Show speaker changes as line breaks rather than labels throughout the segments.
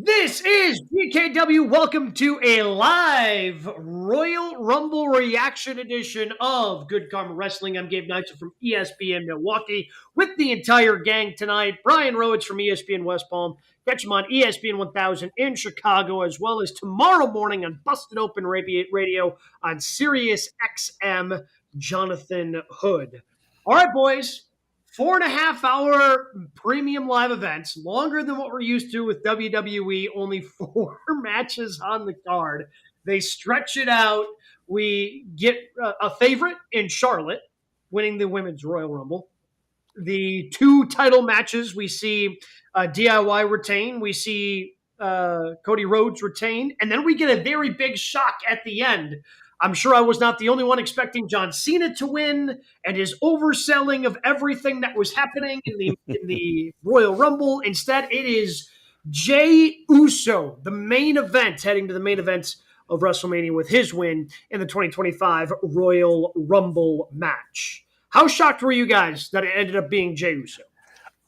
This is GKW. Welcome to a live Royal Rumble reaction edition of Good Karma Wrestling. I'm Gabe Neitzel from ESPN Milwaukee with the entire gang tonight. Brian Rowitz from ESPN West Palm. Catch him on ESPN 1000 in Chicago, as well as tomorrow morning on Busted Open Radio on Sirius XM, Jonathan Hood. All right, boys. 4.5-hour premium live events, longer than what we're used to with WWE, only 4 matches on the card. They stretch it out. We get a favorite in Charlotte winning the Women's Royal Rumble. The 2 title matches, we see DIY retain. We see Cody Rhodes retain. And then we get a very big shock at the end. I'm sure I was not the only one expecting John Cena to win and his overselling of everything that was happening in the Royal Rumble. Instead, it is Jey Uso, the main event, heading to the main event of WrestleMania with his win in the 2025 Royal Rumble match. How shocked were you guys that it ended up being Jey Uso?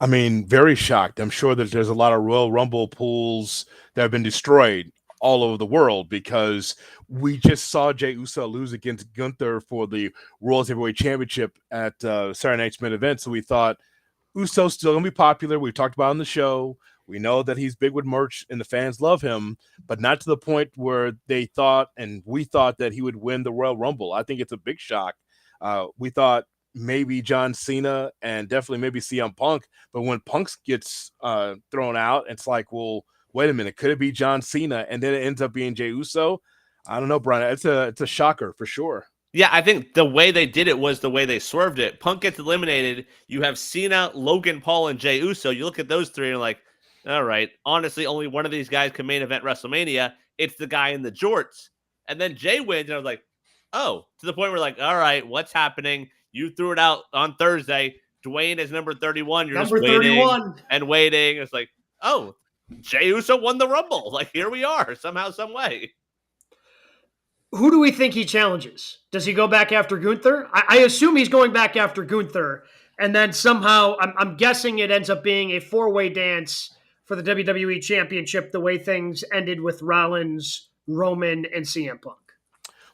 I mean, very shocked. I'm sure that there's a lot of Royal Rumble pools that have been destroyed all over the world because we just saw Jey Uso lose against Gunther for the World Heavyweight Championship at Saturday Night's main event. So we thought Uso's still going to be popular. We've talked about it on the show. We know that he's big with merch and the fans love him, but not to the point where they thought and we thought that he would win the Royal Rumble. I think it's a big shock. We thought maybe John Cena and definitely maybe CM Punk, but when Punk gets thrown out, it's like, well, wait a minute, could it be John Cena? And then it ends up being Jey Uso. I don't know, Brian. It's a shocker for sure.
Yeah, I think the way they did it was the way they swerved it. Punk gets eliminated. You have Cena, Logan Paul, and Jey Uso. You look at those three and you're like, all right, honestly, only one of these guys can main event WrestleMania. It's the guy in the jorts. And then Jey wins, and I was like, oh, to the point where like, all right, what's happening? You threw it out on Thursday. Dwayne is number 31. You're
number
just waiting
31.
and waiting. It's like, oh, Jey Uso won the Rumble. Like, here we are, somehow, some way.
Who do we think he challenges? Does he go back after Gunther? I assume he's going back after Gunther. And then somehow, I'm guessing it ends up being a 4-way dance for the WWE Championship, the way things ended with Rollins, Roman, and CM Punk.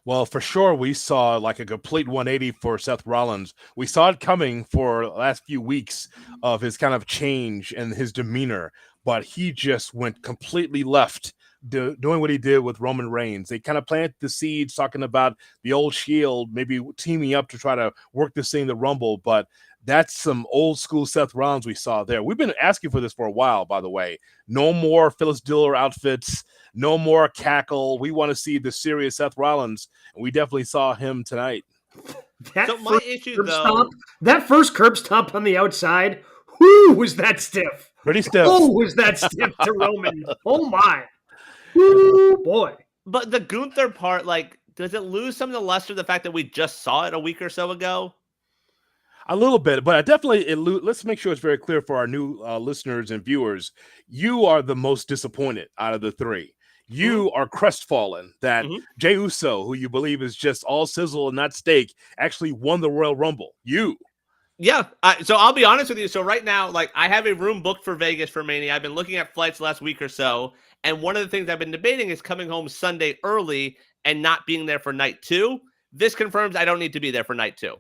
Well, for sure, we saw like a complete 180 for Seth Rollins. We saw it coming for the last few weeks of his kind of change and his demeanor, but he just went completely left doing what he did with Roman Reigns. They kind of planted the seeds talking about the old Shield, maybe teaming up to try to work this thing in the Rumble, but that's some old school Seth Rollins we saw there. We've been asking for this for a while, by the way. No more Phyllis Diller outfits, no more cackle. We want to see the serious Seth Rollins, and we definitely saw him tonight.
That first curb stomp on the outside, whoo, was that stiff.
Pretty stiff.
Oh, was that stiff to Roman. Oh, my. Ooh, boy.
But the Gunther part, like, does it lose some of the luster of the fact that we just saw it a week or so ago?
A little bit, but let's make sure it's very clear for our new listeners and viewers. You are the most disappointed out of the three. You are crestfallen that Jey Uso, who you believe is just all sizzle and not steak, actually won the Royal Rumble.
Yeah. So I'll be honest with you. So right now, like, I have a room booked for Vegas for Mania. I've been looking at flights the last week or so. And one of the things I've been debating is coming home Sunday early and not being there for night 2. This confirms I don't need to be there for night 2.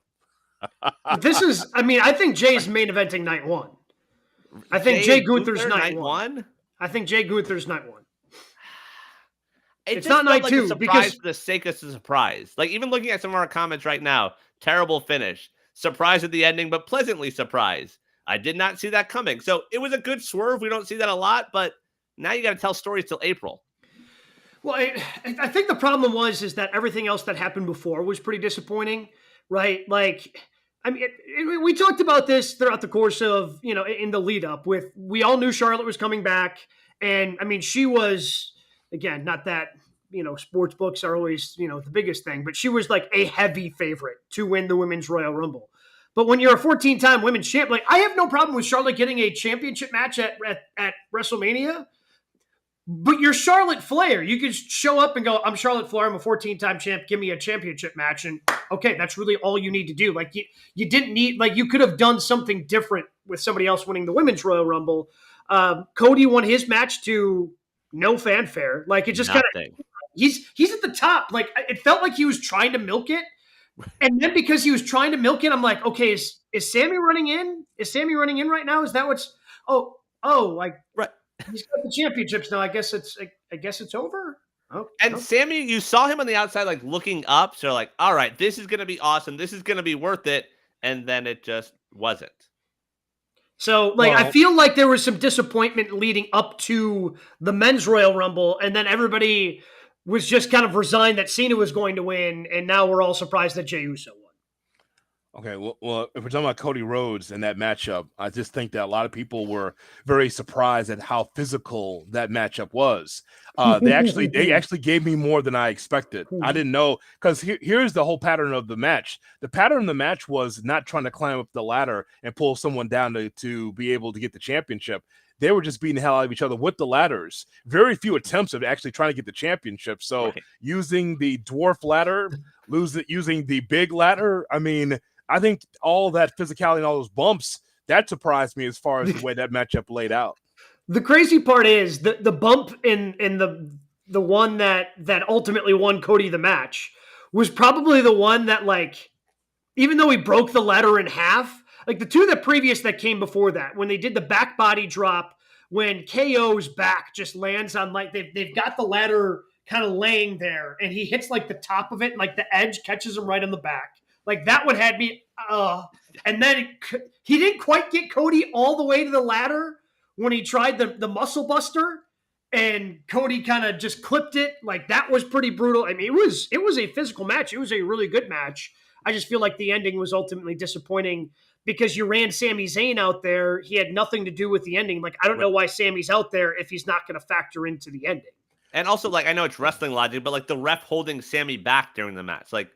I think Jay's main eventing night 1. I think Jey Gunther's night 1. I think Jey Gunther's night 1.
It's not night 2 because for the sake of the surprise. Like, even looking at some of our comments right now, terrible finish, surprise at the ending, but pleasantly surprised. I did not see that coming. So it was a good swerve. We don't see that a lot, but now you got to tell stories till April.
Well, I think the problem is that everything else that happened before was pretty disappointing, right? Like, I mean, we talked about this throughout the course of, in the lead up with, we all knew Charlotte was coming back. And I mean, she was, again, not that, sports books are always, the biggest thing, but she was like a heavy favorite to win the Women's Royal Rumble. But when you're a 14-time women's champ, like, I have no problem with Charlotte getting a championship match at WrestleMania. But you're Charlotte Flair. You could show up and go, I'm Charlotte Flair. I'm a 14-time champ. Give me a championship match. And okay, that's really all you need to do. Like, you didn't need, like, you could have done something different with somebody else winning the Women's Royal Rumble. Cody won his match to no fanfare. Like it just kind of
Nothing.
he's at the top. Like it felt like he was trying to milk it. And then because he was trying to milk it, I'm like, okay, is Sammy running in? Is Sammy running in right now? Is that what's like
Right.
he's got the championships now. I guess it's over. Oh,
And Sammy, you saw him on the outside, like looking up. So like, all right, this is going to be awesome. This is going to be worth it. And then it just wasn't.
So, like, I feel like there was some disappointment leading up to the men's Royal Rumble, and then everybody was just kind of resigned that Cena was going to win, and now we're all surprised that Jey Uso won.
Okay, well, if we're talking about Cody Rhodes and that matchup, I just think that a lot of people were very surprised at how physical that matchup was. They actually gave me more than I expected. I didn't know, because here's the whole pattern of the match. The pattern of the match was not trying to climb up the ladder and pull someone down to be able to get the championship. They were just beating the hell out of each other with the ladders. Very few attempts of actually trying to get the championship. So using the dwarf ladder, using the big ladder, I mean, I think all that physicality and all those bumps, that surprised me as far as the way that matchup laid out.
The crazy part is the bump in the one that ultimately won Cody the match was probably the one that, like, even though he broke the ladder in half, like the two that came before that, when they did the back body drop, when KO's back just lands on, like, they've got the ladder kind of laying there, and he hits like the top of it, and like the edge catches him right on the back. Like that one had me, and then he didn't quite get Cody all the way to the ladder when he tried the muscle buster, and Cody kind of just clipped it. Like that was pretty brutal. I mean, it was a physical match. It was a really good match. I just feel like the ending was ultimately disappointing because you ran Sami Zayn out there. He had nothing to do with the ending. Like, I don't know why Sammy's out there if he's not going to factor into the ending.
And also, like, I know it's wrestling logic, but like the ref holding Sammy back during the match, like,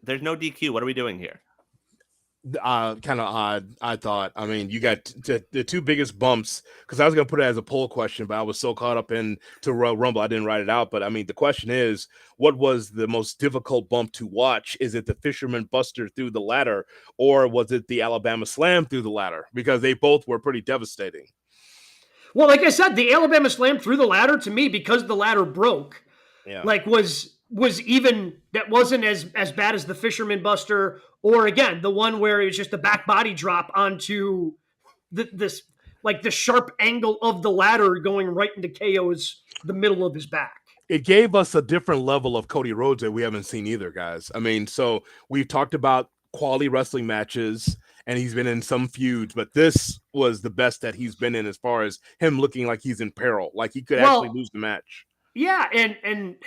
there's no DQ. What are we doing here?
Kind of odd, I thought. I mean, you got the two biggest bumps, because I was going to put it as a poll question, but I was so caught up into Royal Rumble, I didn't write it out. But I mean, the question is, what was the most difficult bump to watch? Is it the Fisherman Buster through the ladder, or was it the Alabama Slam through the ladder? Because they both were pretty devastating.
Well, like I said, the Alabama Slam through the ladder, to me, because the ladder broke, like was even, that wasn't as bad as the Fisherman Buster, or again, the one where it was just a back body drop onto this, like the sharp angle of the ladder going right into KO's, the middle of his back.
It gave us a different level of Cody Rhodes that we haven't seen either, guys. I mean, so we've talked about quality wrestling matches, and he's been in some feuds, but this was the best that he's been in as far as him looking like he's in peril, like he could actually lose the match.
Yeah, and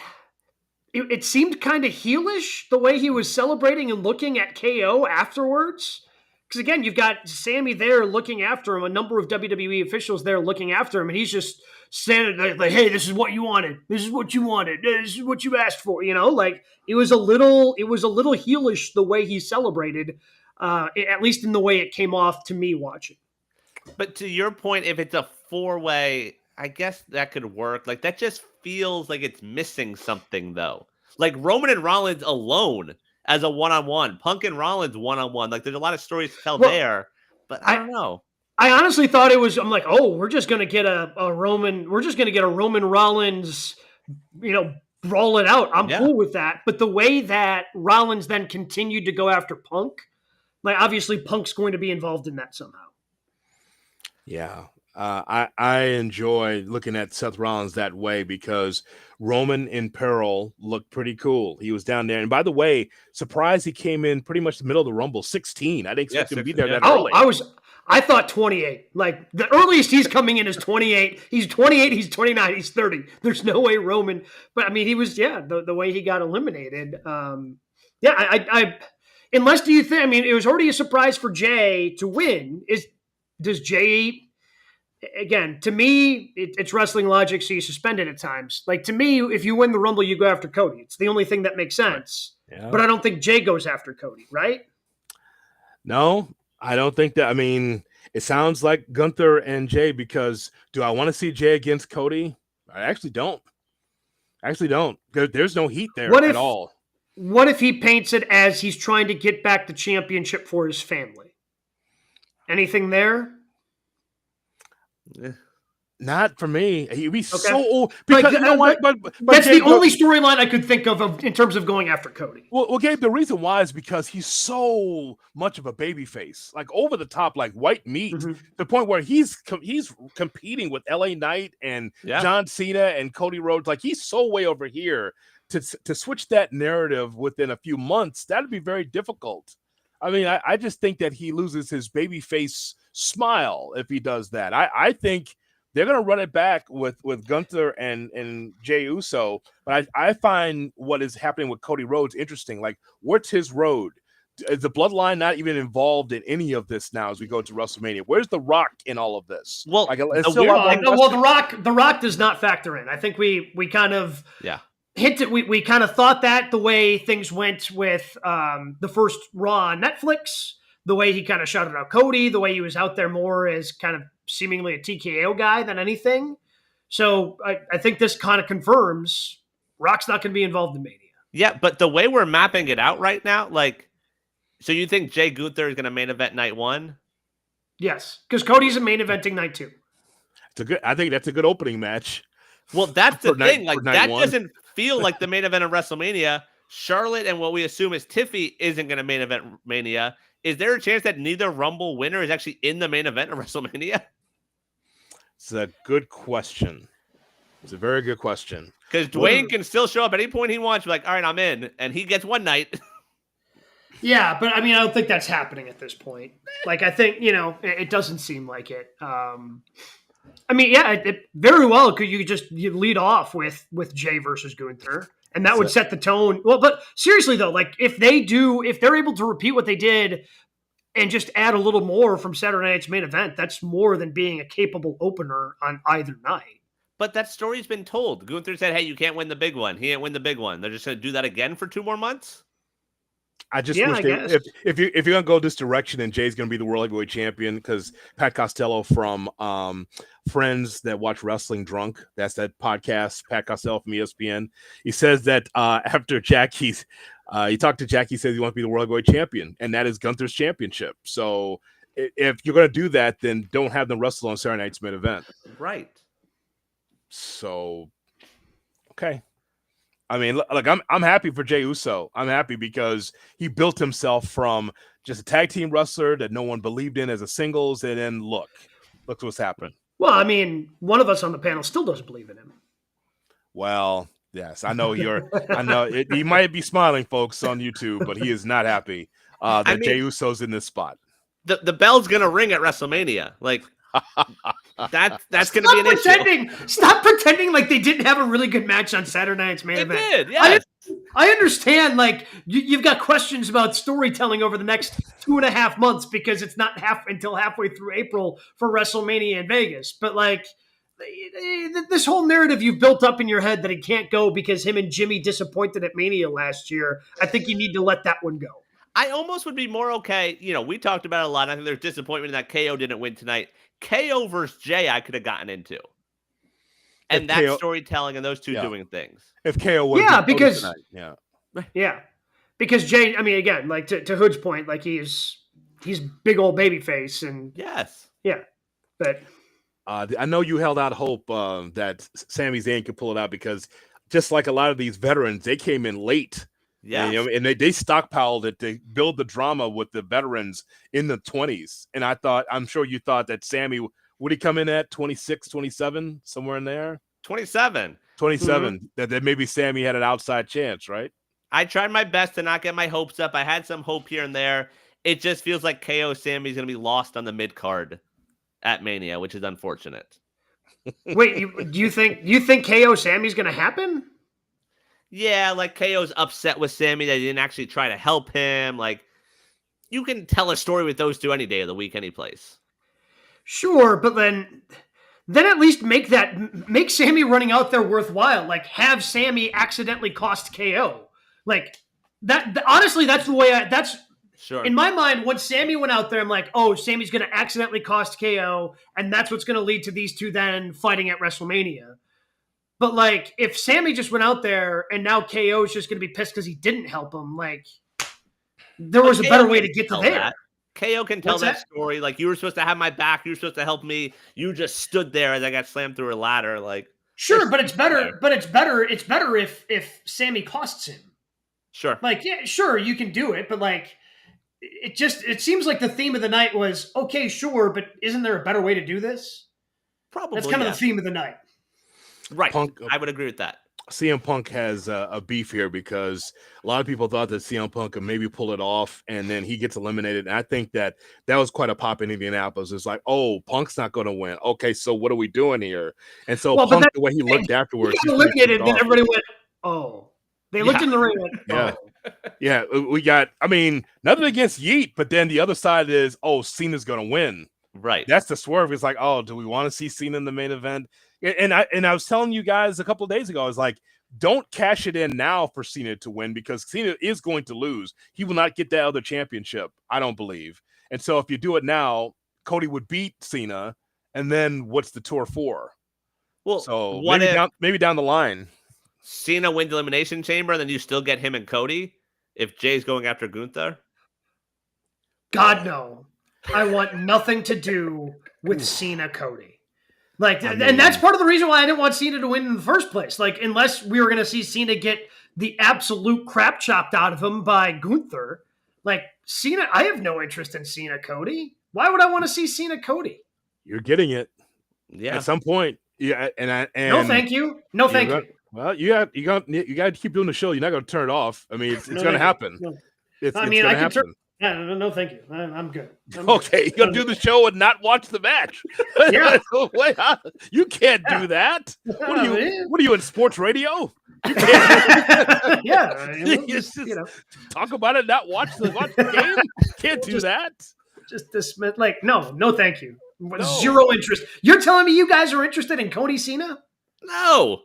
it seemed kind of heelish the way he was celebrating and looking at KO afterwards. Because again, you've got Sammy there looking after him, a number of WWE officials there looking after him, and he's just standing there like, "Hey, this is what you wanted. This is what you wanted. This is what you asked for." You know, like it was a little heelish the way he celebrated, at least in the way it came off to me watching.
But to your point, if it's a 4-way, I guess that could work. Like that just feels like it's missing something, though. Like Roman and Rollins alone as a one-on-one, Punk and Rollins one-on-one. Like there's a lot of stories to tell there, but I don't know.
I honestly thought it was. I'm like, oh, we're just gonna get a Roman. We're just gonna get a Roman Rollins, brawl it out. I'm cool with that. But the way that Rollins then continued to go after Punk, like obviously Punk's going to be involved in that somehow.
Yeah. I enjoy looking at Seth Rollins that way because Roman in peril looked pretty cool. He was down there. And by the way, surprised he came in pretty much the middle of the Rumble, 16. I didn't expect him to be there that early.
I thought 28. Like the earliest he's coming in is 28. He's 28, he's 29, he's 30. There's no way Roman. But I mean, he was, the way he got eliminated. I unless do you think, I mean, it was already a surprise for Jey to win. Does Jey, again, to me, it's wrestling logic, so you suspend it at times. Like, to me, if you win the Rumble, you go after Cody. It's the only thing that makes sense. Yeah. But I don't think Jey goes after Cody, right?
No, I don't think that. I mean, it sounds like Gunther and Jey, because do I want to see Jey against Cody? I actually don't. There's no heat there at all.
What if he paints it as he's trying to get back the championship for his family? Anything there?
Not for me. He'd be
Okay.
so old because you know what? But
that's
Gabe,
the only storyline I could think of in terms of going after Cody.
Well, Gabe, the reason why is because he's so much of a baby face, like over the top, like white meat, to the point where he's competing with LA Knight and John Cena and Cody Rhodes. Like he's so way over here to switch that narrative within a few months. That'd be very difficult. I mean, I just think that he loses his baby face smile if he does that. I think they're going to run it back with Gunther and Jey Uso. But I find what is happening with Cody Rhodes interesting. Like, what's his road? Is the bloodline not even involved in any of this now as we go to WrestleMania? Where's The Rock in all of this?
Well,
like,
The Rock does not factor in. I think we kind of hinted, we kind of thought that the way things went with the first Raw on Netflix, the way he kind of shouted out Cody, the way he was out there more as kind of seemingly a TKO guy than anything. So I think this kind of confirms Rock's not going to be involved in Mania.
Yeah, but the way we're mapping it out right now, like, so you think Jay Gunther is going to main event night 1?
Yes, because Cody's a main eventing night 2.
I think that's a good opening match.
Well, that's the thing. Like, that
one.
doesn't feel like the main event of WrestleMania. Charlotte and what we assume is Tiffy isn't going to main event Mania. Is there a chance that neither Rumble winner is actually in the main event of WrestleMania?
It's a good question. It's a very good question.
Because Dwayne can still show up at any point he wants. Be like, all right, I'm in. And he gets one night.
Yeah, but I mean, I don't think that's happening at this point. Like, I think, it doesn't seem like it. I mean, yeah, it very well could you lead off with Jay versus Gunther, and that would set the tone. Well, but seriously though, like if they're able to repeat what they did and just add a little more from Saturday night's main event, that's more than being a capable opener on either night.
But that story's been told. Gunther said, hey, you can't win the big one. He didn't win the big one. They're just going to do that again for 2 more months?
I just wish if you're gonna go this direction, and Jay's gonna be the world heavyweight champion, because Pat Costello from Friends That Watch Wrestling Drunk, that's that podcast, Pat Costello from ESPN, he says that after Jackie's he talked to Jackie, says he wants to be the world heavyweight champion, and that is Gunther's championship. So if you're gonna do that, then don't have them wrestle on Saturday night's main event.
Right.
So okay. I mean, look, I'm happy for Jey Uso. I'm happy because he built himself from just a tag team wrestler that no one believed in as a singles, and then look what's happened.
Well, I mean, one of us on the panel still doesn't believe in him.
Well, yes, I know he might be smiling, folks, on YouTube, but he is not happy that Jey Uso's in this spot.
The bell's gonna ring at WrestleMania, like. That's going to be an issue.
Stop pretending like they didn't have a really good match on Saturday night's main event.
They did, yes.
I understand, like, you've got questions about storytelling over the next 2.5 months because it's not until halfway through April for WrestleMania in Vegas. But, like, this whole narrative you've built up in your head that he can't go because him and Jimmy disappointed at Mania last year, I think you need to let that one go.
I almost would be more okay. We talked about it a lot. I think there's disappointment in that KO didn't win tonight. KO versus Jay, I could have gotten into. And that storytelling and those two doing things.
If KO won,
because because Jay, I mean, again, like to Hood's point, like he's big old baby face, and but
I know you held out hope that Sami Zayn could pull it out, because just like a lot of these veterans, they came in late.
Yeah,
and they stockpiled it to build the drama with the veterans in the 20s. And I'm sure you thought that Sammy, would he come in at 26, 27, somewhere in there?
27.
That maybe Sammy had an outside chance, right?
I tried my best to not get my hopes up. I had some hope here and there. It just feels like KO Sammy's going to be lost on the mid card at Mania, which is unfortunate.
Wait, do you think KO Sammy's going to happen?
Yeah, like KO's upset with Sammy that he didn't actually try to help him. Like, you can tell a story with those two any day of the week, any place.
Sure, but then at least make Sammy running out there worthwhile. Like, have Sammy accidentally cost KO. Like that. Honestly, that's the way
sure.
In my mind, when Sammy went out there, I'm like, oh, Sammy's going to accidentally cost KO, and that's what's going to lead to these two then fighting at WrestleMania. But, like, if Sammy just went out there and now KO is just going to be pissed because he didn't help him, like, there was a better way to get to there.
KO can tell
What's
that
that?
story. Like, you were supposed to have my back. You were supposed to help me. You just stood there as I got slammed through a ladder. Like,
Sure, but it's better.
there.
But it's better. It's better if Sammy costs him.
Sure.
Like, yeah, sure, you can do it, but like, it seems like the theme of the night was okay, sure, but isn't there a better way to do this?
Probably.
That's kind of
yeah.
the theme of the night.
Right.
Punk,
I would agree with that.
CM Punk has a beef here because a lot of people thought that CM Punk could maybe pull it off, and then he gets eliminated. And I think that was quite a pop in Indianapolis. It's like, oh, Punk's not going to win. Okay, so what are we doing here? And so
Well,
Punk, the way he looked afterwards,
he got eliminated, and then everybody went, "Oh." They looked in the ring, and went, "Oh."
Yeah, we got. I mean, nothing against Yeet, but then the other side is, oh, Cena's going to win.
Right.
That's the swerve. It's like, oh, do we want to see Cena in the main event? And I was telling you guys a couple of days ago, I was like, don't cash it in now for Cena to win, because Cena is going to lose. He will not get that other championship, I don't believe. And so if you do it now, Cody would beat Cena, and then what's the tour for?
Well,
so
what
maybe down the line,
Cena wins the Elimination Chamber, and then you still get him and Cody if Jay's going after Gunther?
God, no. I want nothing to do with Cena Cody. Like, and that's part of the reason why I didn't want Cena to win in the first place. Like, unless we were going to see Cena get the absolute crap chopped out of him by Gunther, like Cena, I have no interest in Cena Cody. Why would I want to see Cena Cody?
You're getting it, at some point. Yeah, and
no, thank you. No, thank you.
Well, you got to keep doing the show. You're not going to turn it off. I mean, it's going to happen.
No.
It's
I
can happen.
Yeah, no, thank you. I'm good.
Okay, you're going to do the show and not watch the match.
Yeah.
You can't do that. What are you in sports radio? You can't.
Just
talk about it, not watch the game. Can't do that.
Just dismiss. Like, no, thank you. Zero interest. You're telling me you guys are interested in Cody Cena?
No,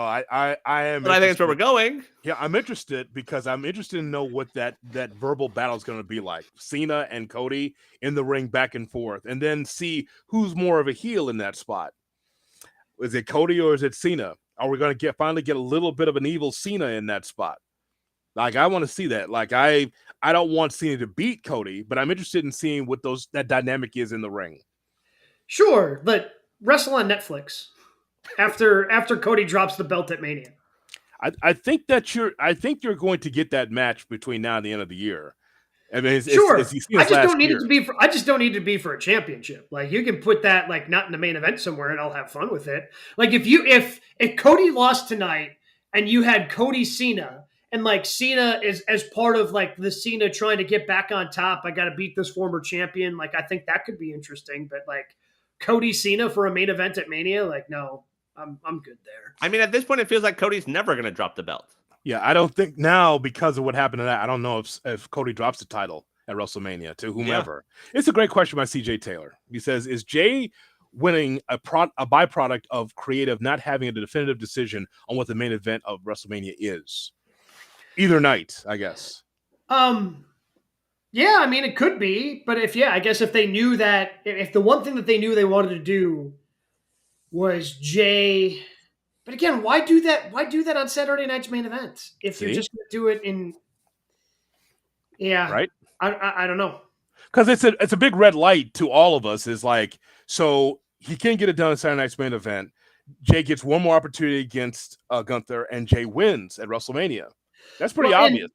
I am.
But I think that's where we're going.
Yeah, I'm interested because I'm interested to know what that verbal battle is going to be like. Cena and Cody in the ring back and forth, and then see who's more of a heel in that spot. Is it Cody or is it Cena? Are we going to finally get a little bit of an evil Cena in that spot? Like, I want to see that. Like, I don't want Cena to beat Cody, but I'm interested in seeing what that dynamic is in the ring.
Sure, but wrestle on Netflix. After Cody drops the belt at Mania,
I think you're going to get that match between now and the end of the year. I mean,
I just don't need it to be. I just don't need it to be for a championship. Like, you can put that like not in the main event somewhere, and I'll have fun with it. Like, if Cody lost tonight and you had Cody Cena, and like Cena is as part of like the Cena trying to get back on top. I got to beat this former champion. Like, I think that could be interesting. But like Cody Cena for a main event at Mania, like, no. I'm good there.
I mean, at this point, it feels like Cody's never going to drop the belt.
Yeah, I don't think now, because of what happened to that, I don't know if Cody drops the title at WrestleMania to whomever. Yeah. It's a great question by CJ Taylor. He says, is Jey winning a byproduct of creative not having a definitive decision on what the main event of WrestleMania is? Either night, I guess.
Yeah, I mean, it could be. But I guess if they knew that, if the one thing that they knew they wanted to do was Jey, but again, why do that? Why do that on Saturday night's main event if you're just going to do it in? Yeah,
right.
I don't know,
because it's a big red light to all of us. Is like, so he can't get it done on Saturday night's main event. Jey gets one more opportunity against Gunther, and Jey wins at WrestleMania. That's pretty obvious.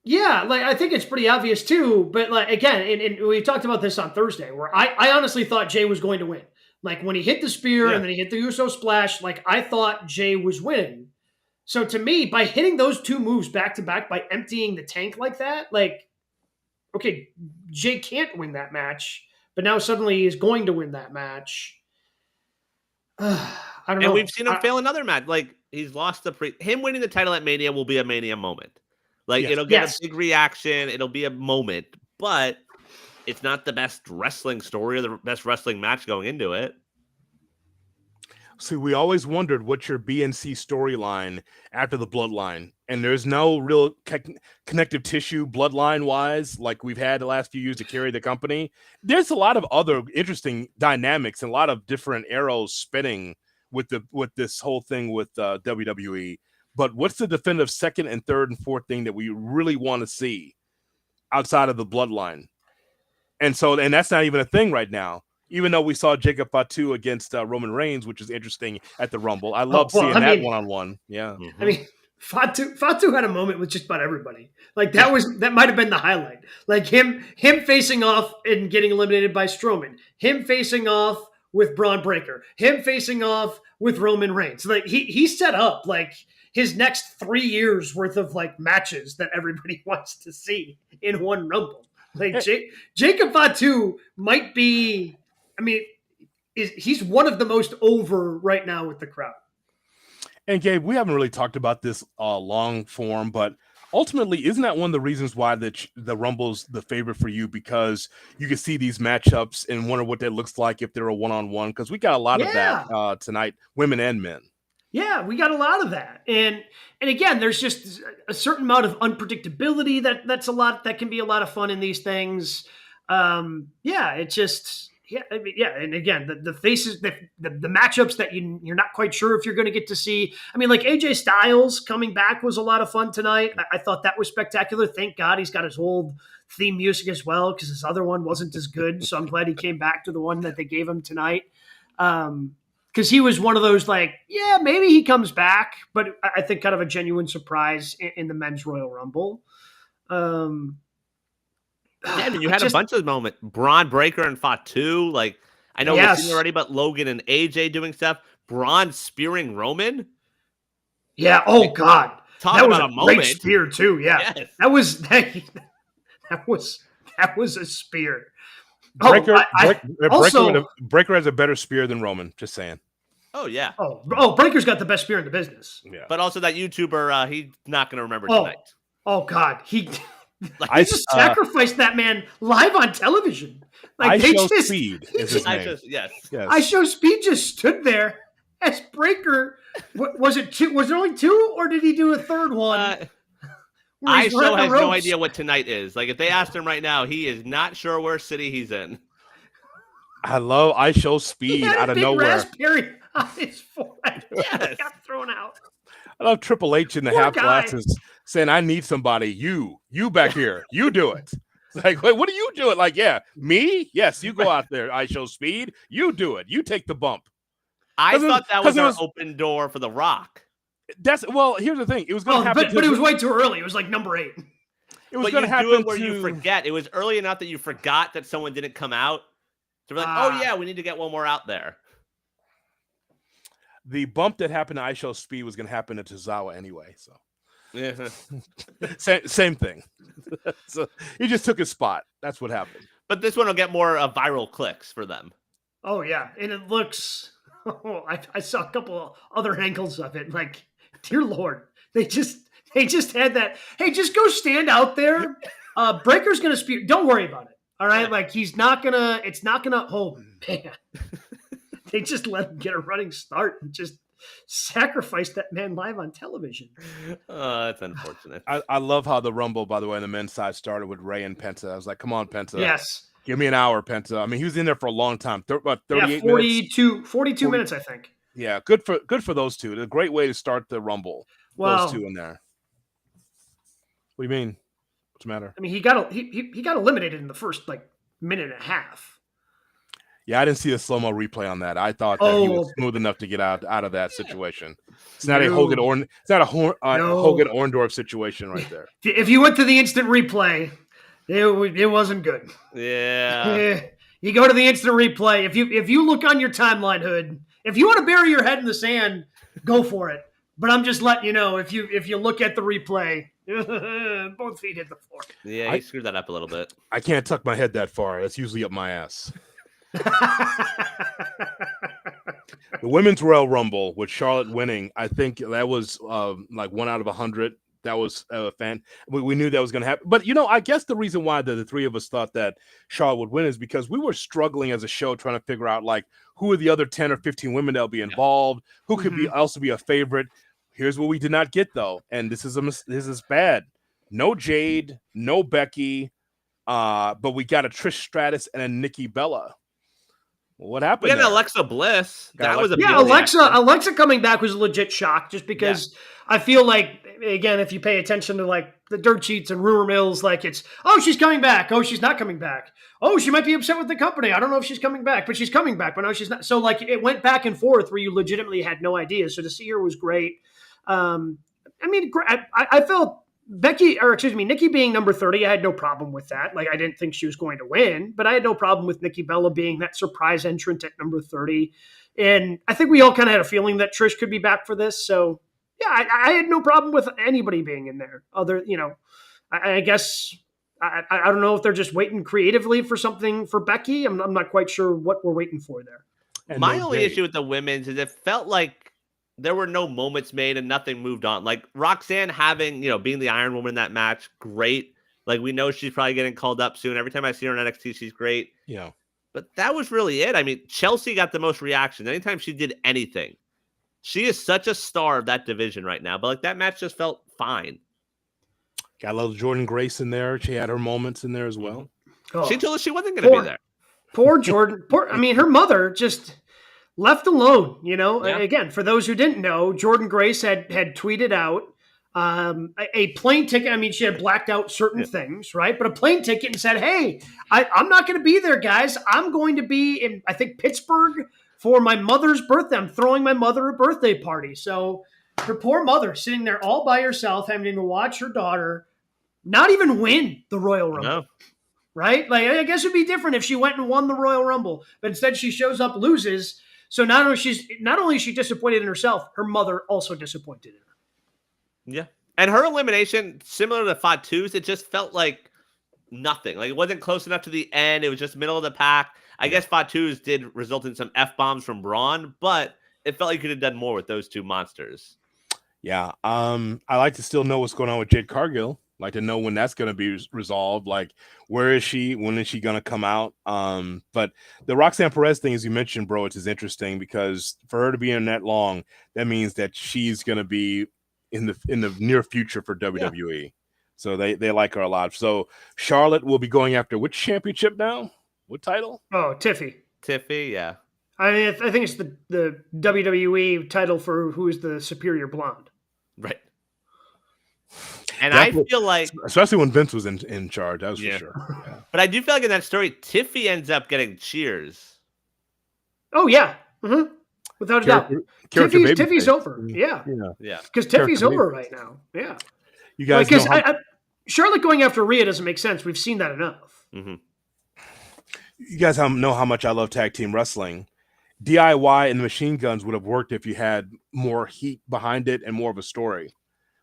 Yeah, like I think it's pretty obvious too. But like again, and we talked about this on Thursday, where I honestly thought Jey was going to win. Like when he hit the spear and then he hit the Uso splash, like I thought Jey was winning. So to me, by hitting those two moves back to back, by emptying the tank like that, like, okay, Jey can't win that match, but now suddenly he's going to win that match. I don't know.
And we've seen him fail another match. Like, he's lost him winning the title at Mania will be a Mania moment. Like, it'll get a big reaction. It'll be a moment, but it's not the best wrestling story or the best wrestling match going into it.
See, we always wondered what's your BNC storyline after the bloodline, and there's no real connective tissue bloodline-wise like we've had the last few years to carry the company. There's a lot of other interesting dynamics and a lot of different arrows spinning with this whole thing with WWE. But what's the definitive second and third and fourth thing that we really want to see outside of the bloodline? And that's not even a thing right now. Even though we saw Jacob Fatu against Roman Reigns, which is interesting at the Rumble. I love seeing that one-on-one. Yeah.
I mean, Fatu had a moment with just about everybody. Like that might have been the highlight. Like him facing off and getting eliminated by Strowman. Him facing off with Braun Breaker. Him facing off with Roman Reigns. Like he set up like his next 3 years worth of like matches that everybody wants to see in one Rumble. Like Jacob Fatu might be. I mean, he's one of the most over right now with the crowd.
And Gabe, we haven't really talked about this long form, but ultimately, isn't that one of the reasons why the Rumble's the favorite for you? Because you can see these matchups and wonder what that looks like if they're a one-on-one. Because we got a lot of that tonight, women and men.
Yeah, we got a lot of that, and again, there's just a certain amount of unpredictability that's a lot that can be a lot of fun in these things. It's just. Yeah, I mean, and again, the faces, the matchups that you're not quite sure if you're going to get to see. I mean, like AJ Styles coming back was a lot of fun tonight. I thought that was spectacular. Thank God he's got his old theme music as well, because his other one wasn't as good. So I'm glad he came back to the one that they gave him tonight. Because he was one of those like, yeah, maybe he comes back, but I think kind of a genuine surprise in the men's Royal Rumble.
Yeah, I mean, you had a bunch of moments. Braun Breaker and Fatu. Like, I know we've seen already about Logan and AJ doing stuff. Braun spearing Roman.
Yeah. Oh God.
Talk about a moment.
Great spear too. Yeah. Yes. That was a spear.
Breaker has a better spear than Roman. Just saying.
Oh yeah.
Oh, Breaker's got the best spear in the business.
Yeah.
But also that YouTuber, he's not going to remember tonight.
Oh God, he just sacrificed that man live on television. Like
Speed is his name.
Yes.
I Show Speed just stood there as Breaker. Was it two? Was there only two, or did he do a third one?
I Show has no idea what tonight is. Like if they asked him right now, he is not sure where city he's in.
I love I Show Speed out of nowhere.
Raspberry on his forehead. Yes. Got thrown out.
I love Triple H in the half glasses saying, I need somebody. You back here. You do it. It's like, wait, what are you doing? Like, yeah, me? Yes, you go out there. I Show Speed. You do it. You take the bump.
I thought that was our open door for The Rock.
Here's the thing. It was going to happen.
But it was way too early. It was like number 8.
It was going to happen
where you forget. It was early enough that you forgot that someone didn't come out. So we're like, oh, yeah, we need to get one more out there.
The bump that happened to I Show Speed was going to happen to Tozawa anyway. So,
yeah,
same thing. So he just took his spot. That's what happened.
But this one will get more viral clicks for them.
Oh yeah, and it looks. Oh, I saw a couple of other angles of it. Like, dear Lord, they just had that. Hey, just go stand out there. Breaker's going to speak. Don't worry about it. All right, like he's not gonna. It's not gonna. Oh man. They just let him get a running start and just sacrifice that man live on television.
That's unfortunate.
I love how the Rumble, by the way, on the men's side started with Ray and Penta. I was like, come on, Penta.
Yes.
Give me an hour, Penta. I mean, he was in there for a long time. About 38
minutes. 42 minutes, I think.
Yeah, good for those two. It's a great way to start the Rumble. Those two in there. What do you mean? What's the matter?
I mean, he got eliminated in the first minute and a half.
Yeah, I didn't see a slow-mo replay on that. I thought that he was smooth enough to get out of that situation. It's not a Hogan Orndorff situation right there.
If you went to the instant replay, it wasn't good.
Yeah.
You go to the instant replay. If you look on your timeline, Hood, if you want to bury your head in the sand, go for it. But I'm just letting you know, if you look at the replay, both feet hit the floor.
Yeah, he screwed that up a little bit.
I can't tuck my head that far. That's usually up my ass. The Women's Royal Rumble with Charlotte winning, I think that was 1 out of 100. That was a fan. We knew that was going to happen. But, I guess the reason why the three of us thought that Charlotte would win is because we were struggling as a show trying to figure out, who are the other 10 or 15 women that will be involved? Who could also be a favorite? Here's what we did not get, though. And this is bad. No Jade, no Becky, but we got a Trish Stratus and a Nikki Bella. What happened?
We had Alexa Bliss. That was a
Alexa coming back was a legit shock, just because I feel like, again, if you pay attention to the dirt sheets and rumor mills like it's, oh, she's coming back. Oh, she's not coming back. Oh, she might be upset with the company. I don't know if she's coming back, but she's coming back. But no, she's not. So like it went back and forth where you legitimately had no idea. So to see her was great. I mean, I felt Nikki being number 30, I had no problem with that. Like I didn't think she was going to win, but I had no problem with Nikki Bella being that surprise entrant at number 30. And I think we all kind of had a feeling that Trish could be back for this. So yeah, I had no problem with anybody being in there. I guess I don't know if they're just waiting creatively for something for Becky. I'm not quite sure what we're waiting for there.
And my only issue with the women's is it felt like there were no moments made and nothing moved on. Like Roxanne having, being the Iron Woman in that match, great. Like we know she's probably getting called up soon. Every time I see her in NXT, she's great.
Yeah.
But that was really it. I mean, Chelsea got the most reaction anytime she did anything. She is such a star of that division right now. But like that match just felt fine.
Got a little Jordan Grace in there. She had her moments in there as well.
Oh. She told us she wasn't going to be there.
Poor Jordan. Her mother just left alone.
Yeah.
Again, for those who didn't know, Jordan Grace had tweeted out a plane ticket. I mean, she had blacked out certain things, right? But a plane ticket and said, hey, I'm not going to be there, guys. I'm going to be in, I think, Pittsburgh for my mother's birthday. I'm throwing my mother a birthday party. So her poor mother sitting there all by herself, having to watch her daughter not even win the Royal Rumble.
No.
Right? Like, I guess it'd be different if she went and won the Royal Rumble, but instead she shows up, loses. So not only is she disappointed in herself, her mother also disappointed in her.
Yeah. And her elimination, similar to Fatu's, it just felt like nothing. Like it wasn't close enough to the end. It was just middle of the pack. I guess Fatu's did result in some F-bombs from Braun, but it felt like you could have done more with those two monsters.
Yeah. I like to still know what's going on with Jade Cargill. Like to know when that's going to be resolved. Like, where is she? When is she going to come out? But the Roxanne Perez thing, as you mentioned, bro, it's interesting because for her to be in that long, that means that she's going to be in the near future for WWE. Yeah. So they like her a lot. So Charlotte will be going after which championship now? What title?
Oh, Tiffy,
yeah.
I mean, I think it's the WWE title for who is the superior blonde.
Right. And I feel like,
especially when Vince was in charge, that was for sure. Yeah.
But I do feel like in that story, Tiffy ends up getting cheers.
Oh yeah, without a doubt. Tiffy's over. Yeah. Because Tiffy's over right now. Yeah.
You guys,
Charlotte going after Rhea doesn't make sense. We've seen that enough.
Mm-hmm. You guys know how much I love tag team wrestling. DIY and the Machine Guns would have worked if you had more heat behind it and more of a story.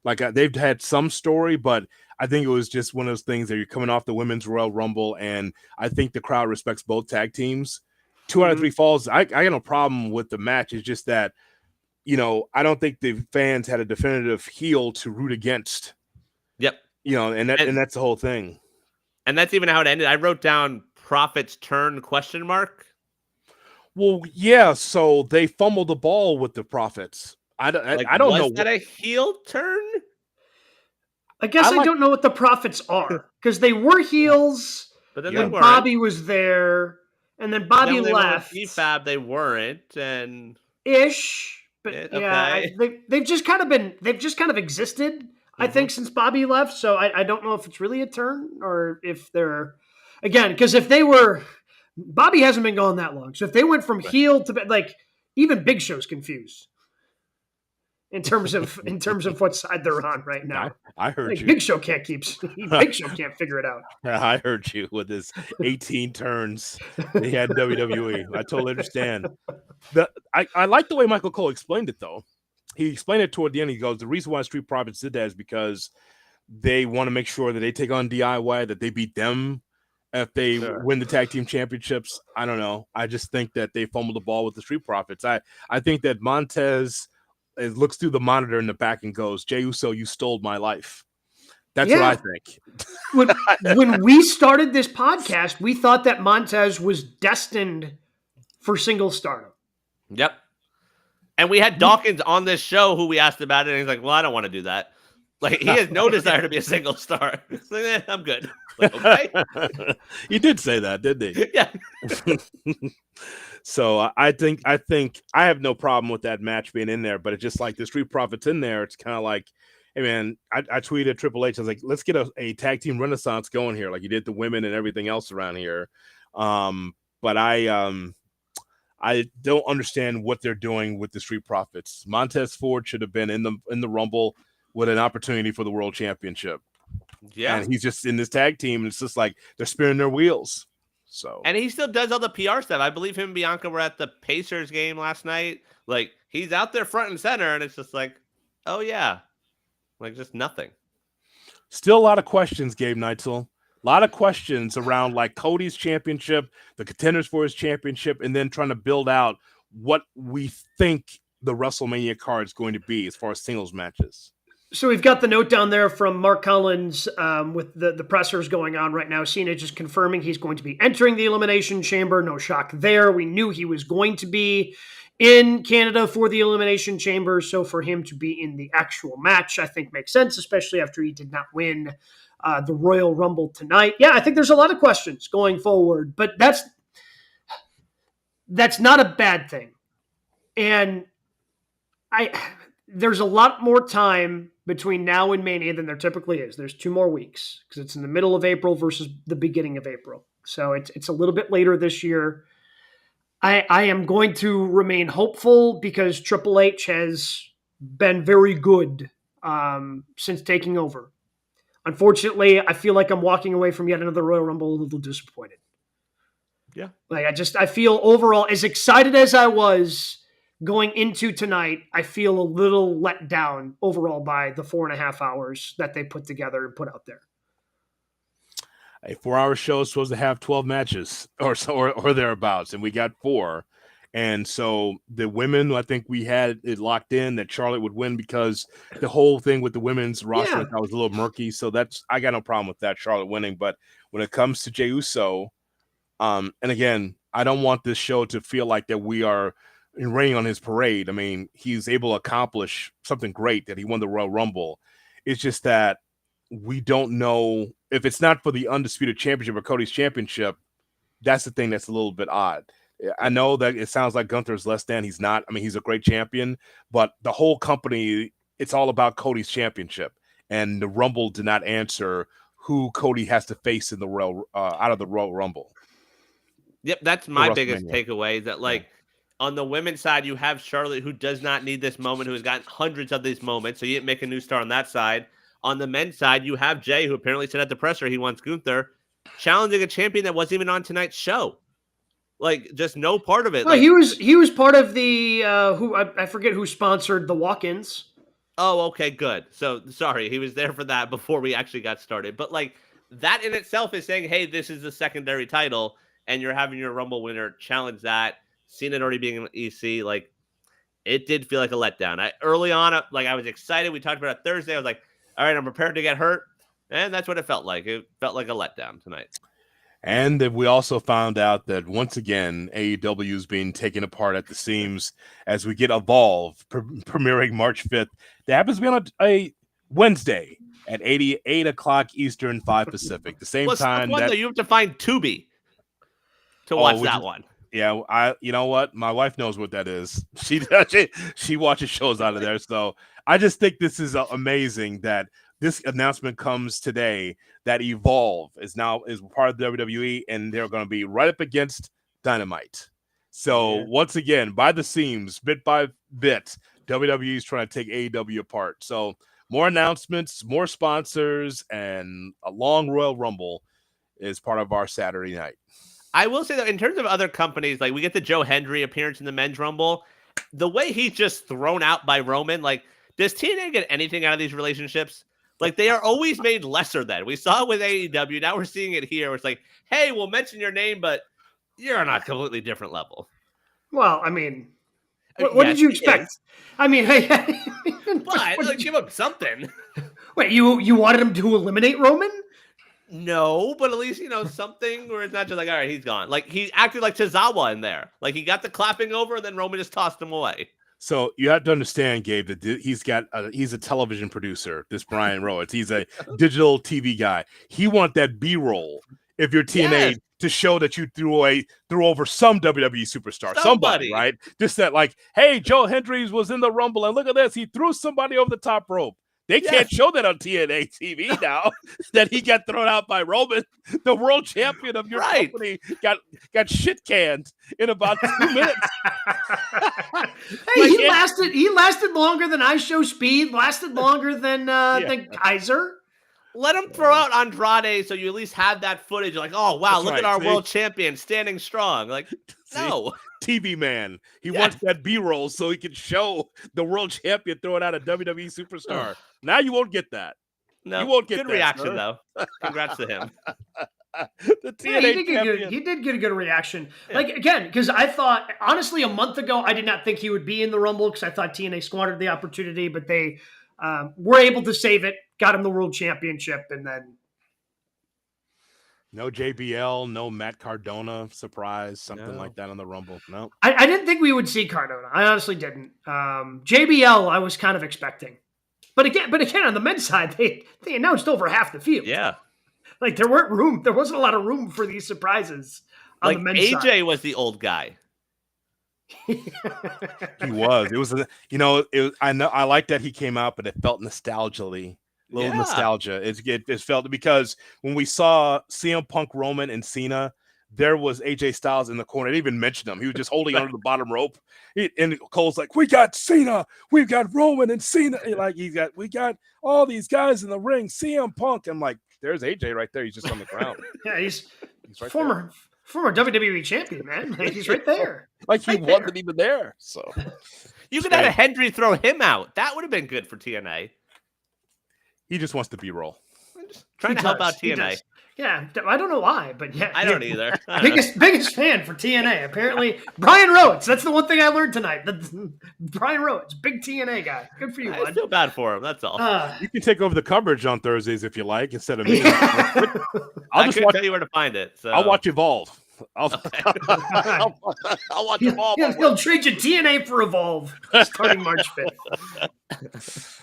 Like they've had some story, but I think it was just one of those things that you're coming off the Women's Royal Rumble, and I think the crowd respects both tag teams. 2 out of 3 falls. I got no problem with the match. It's just that, I don't think the fans had a definitive heel to root against.
Yep.
And that's the whole thing.
And that's even how it ended. I wrote down Profit's turn ?
Well, yeah. So they fumbled the ball with the Profits. I don't know.
Was that a heel turn?
I guess I don't know what the Profits are because they were heels,
but then
Bobby was there, and then Bobby left.
Fab, they weren't, and
ish, but they've just kind of existed. Mm-hmm. I think since Bobby left, so I don't know if it's really a turn or if they're because if they were, Bobby hasn't been gone that long, so if they went from heel to even Big Show's confused. In terms of what side they're on right now,
I heard you.
Big Show can't figure it out.
Yeah, I heard you with his 18 turns he had in WWE. I totally understand. I like the way Michael Cole explained it though. He explained it toward the end. He goes, the reason why Street Profits did that is because they want to make sure that they take on DIY, that they beat them if they win the tag team championships. I don't know. I just think that they fumbled the ball with the Street Profits. I think that Montez looks through the monitor in the back and goes, Jey Uso, you stole my life. That's what I think.
When we started this podcast, we thought that Montez was destined for single stardom.
Yep. And we had Dawkins on this show who we asked about it, and he's like, well, I don't want to do that. Like, he has no desire to be a single star. It's like, I'm good. Like, okay.
He did say that, didn't he?
Yeah.
So I think I have no problem with that match being in there, but it's just like the Street Profits in there. It's kind of like, Hey man, I tweeted Triple H. I was like, let's get a tag team renaissance going here, like you did the women and everything else around here. But I don't understand what they're doing with the Street Profits. Montez Ford should have been in the Rumble with an opportunity for the World Championship.
Yeah,
and he's just in this tag team, and it's just like they're spinning their wheels. So,
and he still does all the PR stuff. I believe him and Bianca were at the Pacers game last night. Like, he's out there front and center, and it's just like, oh yeah, like just nothing.
Still a lot of questions, Gabe Neitzel. A lot of questions around like Cody's championship, the contenders for his championship, and then trying to build out what we think the WrestleMania card is going to be as far as singles matches.
So we've got the note down there from Mark Collins with the pressers going on right now. Cena just confirming he's going to be entering the Elimination Chamber. No shock there. We knew he was going to be in Canada for the Elimination Chamber. So for him to be in the actual match, I think makes sense, especially after he did not win the Royal Rumble tonight. Yeah, I think there's a lot of questions going forward, but that's not a bad thing. And there's a lot more time between now and Mania than there typically is. There's 2 more weeks because it's in the middle of April versus the beginning of April. So it's a little bit later this year. I am going to remain hopeful because Triple H has been very good since taking over. Unfortunately, I feel like I'm walking away from yet another Royal Rumble a little disappointed.
Yeah.
Like I feel overall, as excited as I was going into tonight, I feel a little let down overall by the 4.5 hours that they put together and put out there.
A 4-hour show is supposed to have 12 matches or thereabouts, and we got 4. And so the women, I think we had it locked in that Charlotte would win because the whole thing with the women's roster I thought was a little murky. So I got no problem with that, Charlotte winning. But when it comes to Jey Uso, and again, I don't want this show to feel like that we are raining on his parade. I mean, he's able to accomplish something great that he won the Royal Rumble. It's just that we don't know if it's not for the Undisputed Championship or Cody's Championship. That's the thing that's a little bit odd. I know that it sounds like Gunther's less than. He's not. I mean, he's a great champion, but the whole company, it's all about Cody's championship. And the Rumble did not answer who Cody has to face in the out of the Royal Rumble.
Yep, that's my biggest takeaway. That on the women's side, you have Charlotte, who does not need this moment, who has gotten hundreds of these moments. So you didn't make a new star on that side. On the men's side, you have Jey, who apparently said at the presser he wants Gunther, challenging a champion that wasn't even on tonight's show. Like, just no part of it.
Well, he was part of the who I forget who sponsored the walk-ins.
Oh, okay, good. So sorry, he was there for that before we actually got started. But like that in itself is saying, hey, this is the secondary title, and you're having your Rumble winner challenge that. Seen it already being an EC, like it did feel like a letdown. Early on, I was excited. We talked about it Thursday. I was like, all right, I'm prepared to get hurt, and that's what it felt like. It felt like a letdown tonight.
And we also found out that once again, AEW is being taken apart at the seams as we get Evolve premiering March 5th. That happens to be on a Wednesday at 8 o'clock Eastern, 5 Pacific. The same time that
you have to find Tubi to watch that one.
Yeah, you know what? My wife knows what that is. She watches shows out of there. So I just think this is amazing that this announcement comes today that Evolve is part of WWE, and they're going to be right up against Dynamite. So once again, by the seams, bit by bit, WWE is trying to take AEW apart. So more announcements, more sponsors, and a long Royal Rumble is part of our Saturday night.
I will say that in terms of other companies, like we get the Joe Hendry appearance in the men's Rumble, the way he's just thrown out by Roman, like does TNA get anything out of these relationships? Like they are always made lesser than. We saw it with AEW. Now we're seeing it here. Where it's like, hey, we'll mention your name, but you're on a completely different level.
Well, I mean, what did you expect? I mean,
but give him something.
Wait, you wanted him to eliminate Roman?
No, but at least, something where it's not just like, all right, he's gone. Like, he acted like Tozawa in there. Like, he got the clapping over, and then Roman just tossed him away.
So you have to understand, Gabe, that he's a television producer, this Brian Rowitz. He's a digital TV guy. He want that B-roll, if you're TNA, to show that you threw over some WWE superstar. Somebody, right? Just that, like, hey, Joe Hendry was in the Rumble, and look at this. He threw somebody over the top rope. They can't show that on TNA TV now that he got thrown out by Roman. The world champion of your company got shit canned in about 2 minutes.
Hey, he lasted longer than I Show Speed, lasted longer than Kaiser.
Let him throw out Andrade so you at least have that footage. You're like, oh, wow, look at our world champion standing strong. Like, no.
TV man. He wants that B-roll so he can show the world champion throwing out a WWE superstar. Now you won't get that.
No,
you won't get
good
that,
reaction, though. Congrats to him.
The TNA champion.
He did get a good reaction. Yeah. Like, again, because I thought, honestly, a month ago, I did not think he would be in the Rumble because I thought TNA squandered the opportunity, but they were able to save it, got him the world championship, and then
no JBL, no Matt Cardona surprise, something like that on the Rumble. No,
I didn't think we would see Cardona. I honestly didn't. JBL, I was kind of expecting, but again, on the men's side, they announced over half the field.
Yeah,
like there wasn't a lot of room for these surprises on the men's
AJ
side.
was the old guy.
He was. It was. I know. I like that he came out, but it felt nostalgically. Little nostalgia. It felt because when we saw CM Punk, Roman, and Cena, there was AJ Styles in the corner. They didn't even mention him. He was just holding onto the bottom rope. And Cole's like, "We got Cena, we've got Roman and Cena." Like we got all these guys in the ring. CM Punk. I'm like, there's AJ right there. He's just on the ground.
Yeah, he's
right
former WWE champion, man. Like, he's right there.
Like he wasn't even there. So
you could have Hendry throw him out. That would have been good for TNA.
He just wants to B-roll.
Trying to help out TNA.
Yeah, I don't know why, but yeah.
I don't either.
Biggest fan for TNA. Apparently, Brian Rowitz. That's the one thing I learned tonight. Brian Rowitz, big TNA guy. Good for you, bud.
I feel bad for him. That's all.
You can take over the coverage on Thursdays if you like, instead of me.
I'll just tell you where to find it. So.
I'll watch Evolve. I'll watch Evolve.
He'll trade you TNA for Evolve starting March 5th.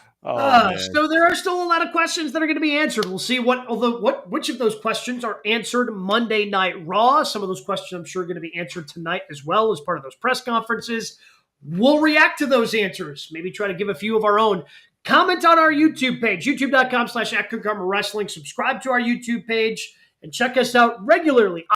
So there are still a lot of questions that are going to be answered. We'll see which of those questions are answered Monday Night Raw. Some of those questions I'm sure are going to be answered tonight as well as part of those press conferences. We'll react to those answers. Maybe try to give a few of our own. Comment on our YouTube page, youtube.com/@GoodKarmaWrestling. Subscribe to our YouTube page and check us out regularly